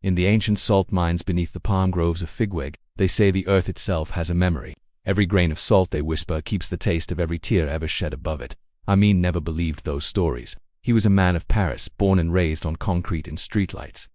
In the ancient salt mines beneath the palm groves of Figuig, they say the earth itself has a memory. Every grain of salt, they whisper, keeps the taste of every tear ever shed above it. Amine never believed those stories. He was a man of Paris, born and raised on concrete and streetlights.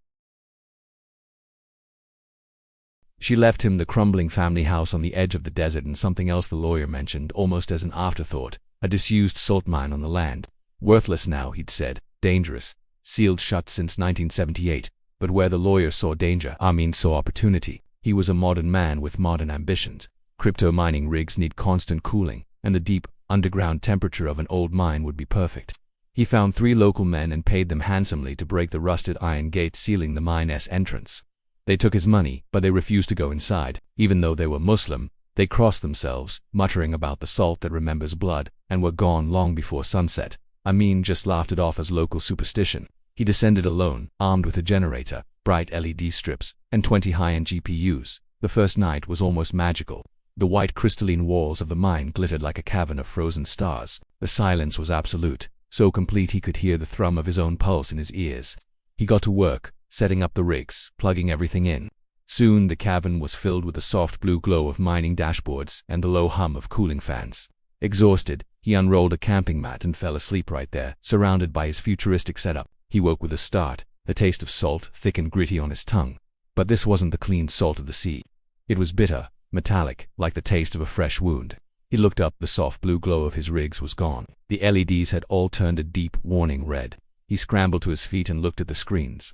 She left him the crumbling family house on the edge of the desert and something else the lawyer mentioned almost as an afterthought, a disused salt mine on the land. Worthless now, he'd said, dangerous, sealed shut since 1978, but where the lawyer saw danger, Amine saw opportunity. He was a modern man with modern ambitions. Crypto mining rigs need constant cooling, and the deep, underground temperature of an old mine would be perfect. He found 3 local men and paid them handsomely to break the rusted iron gate sealing the mine's entrance. They took his money, but they refused to go inside. Even though they were Muslim, they crossed themselves, muttering about the salt that remembers blood, and were gone long before sunset. Amine just laughed it off as local superstition. He descended alone, armed with a generator, bright LED strips, and 20 high-end GPUs. The first night was almost magical. The white crystalline walls of the mine glittered like a cavern of frozen stars. The silence was absolute, so complete he could hear the thrum of his own pulse in his ears. He got to work, setting up the rigs, plugging everything in. Soon the cavern was filled with the soft blue glow of mining dashboards and the low hum of cooling fans. Exhausted, he unrolled a camping mat and fell asleep right there, surrounded by his futuristic setup. He woke with a start, the taste of salt thick and gritty on his tongue. But this wasn't the clean salt of the sea. It was bitter, metallic, like the taste of a fresh wound. He looked up, the soft blue glow of his rigs was gone. The LEDs had all turned a deep, warning red. He scrambled to his feet and looked at the screens.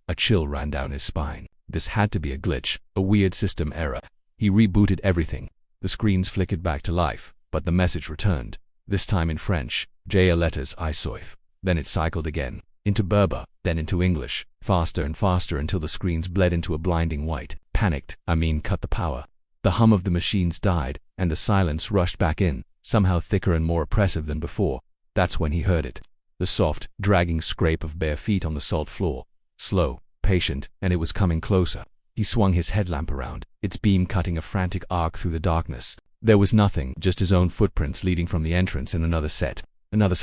A chill ran down his spine. This had to be a glitch, a weird system error. He rebooted everything. The screens flickered back to life, but the message returned. This time in French, JA letters I soif. Then it cycled again, into Berber, then into English, faster and faster until the screens bled into a blinding white. Panicked, Amine cut the power. The hum of the machines died, and the silence rushed back in, somehow thicker and more oppressive than before. That's when he heard it. The soft, dragging scrape of bare feet on the salt floor. Slow, patient, and it was coming closer. He swung his headlamp around, its beam cutting a frantic arc through the darkness. There was nothing, just his own footprints leading from the entrance and another set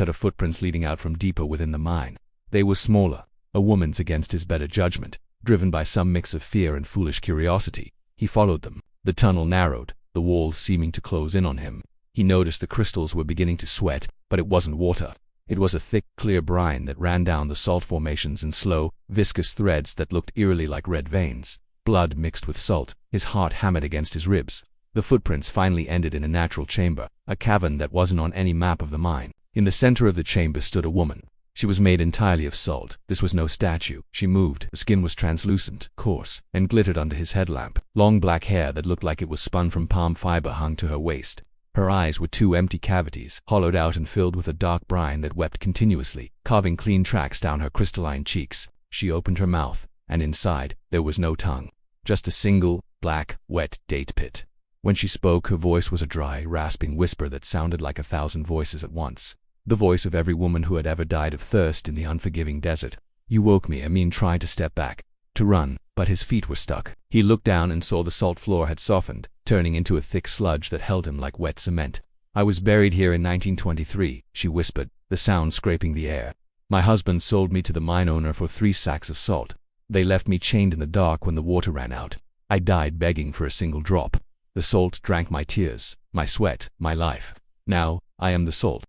of footprints leading out from deeper within the mine. They were smaller, a woman's against his better judgment, driven by some mix of fear and foolish curiosity. He followed them. The tunnel narrowed, the walls seeming to close in on him. He noticed the crystals were beginning to sweat, but it wasn't water. It was a thick, clear brine that ran down the salt formations in slow, viscous threads that looked eerily like red veins. Blood mixed with salt, his heart hammered against his ribs. The footprints finally ended in a natural chamber, a cavern that wasn't on any map of the mine. In the center of the chamber stood a woman. She was made entirely of salt. This was no statue. She moved. Her skin was translucent, coarse, and glittered under his headlamp. Long black hair that looked like it was spun from palm fiber hung to her waist. Her eyes were 2 empty cavities, hollowed out and filled with a dark brine that wept continuously, carving clean tracks down her crystalline cheeks. She opened her mouth, and inside, there was no tongue. Just a single, black, wet date pit. When she spoke, her voice was a dry, rasping whisper that sounded like 1,000 voices at once. The voice of every woman who had ever died of thirst in the unforgiving desert. You woke me. Amine tried to step back, to run, but his feet were stuck. He looked down and saw the salt floor had softened, turning into a thick sludge that held him like wet cement. I was buried here in 1923, she whispered, the sound scraping the air. My husband sold me to the mine owner for 3 sacks of salt. They left me chained in the dark when the water ran out. I died begging for a single drop. The salt drank my tears, my sweat, my life. Now, I am the salt.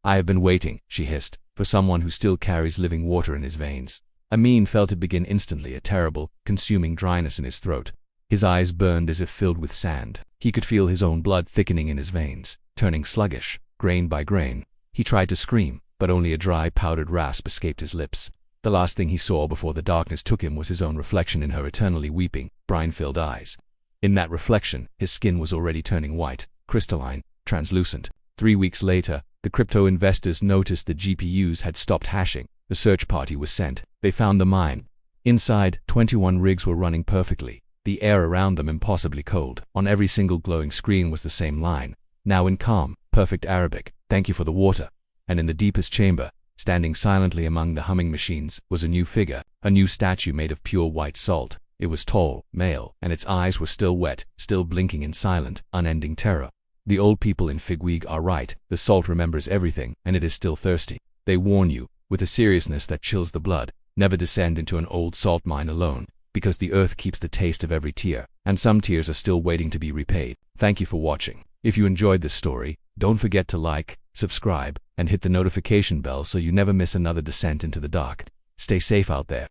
I have been waiting, she hissed, for someone who still carries living water in his veins. Amine felt it begin instantly, a terrible, consuming dryness in his throat. His eyes burned as if filled with sand. He could feel his own blood thickening in his veins, turning sluggish, grain by grain. He tried to scream, but only a dry, powdered rasp escaped his lips. The last thing he saw before the darkness took him was his own reflection in her eternally weeping, brine-filled eyes. In that reflection, his skin was already turning white, crystalline, translucent. 3 weeks later, the crypto investors noticed the GPUs had stopped hashing. The search party was sent. They found the mine. Inside, 21 rigs were running perfectly, the air around them impossibly cold. On every single glowing screen was the same line, now in calm, perfect Arabic, "Thank you for the water." And in the deepest chamber, standing silently among the humming machines, was a new figure, a new statue made of pure white salt. It was tall, male, and its eyes were still wet, still blinking in silent, unending terror. The old people in Figuig are right. The salt remembers everything, and it is still thirsty. They warn you, with a seriousness that chills the blood, never descend into an old salt mine alone, because the earth keeps the taste of every tear, and some tears are still waiting to be repaid. Thank you for watching. If you enjoyed this story, don't forget to like, subscribe, and hit the notification bell so you never miss another descent into the dark. Stay safe out there.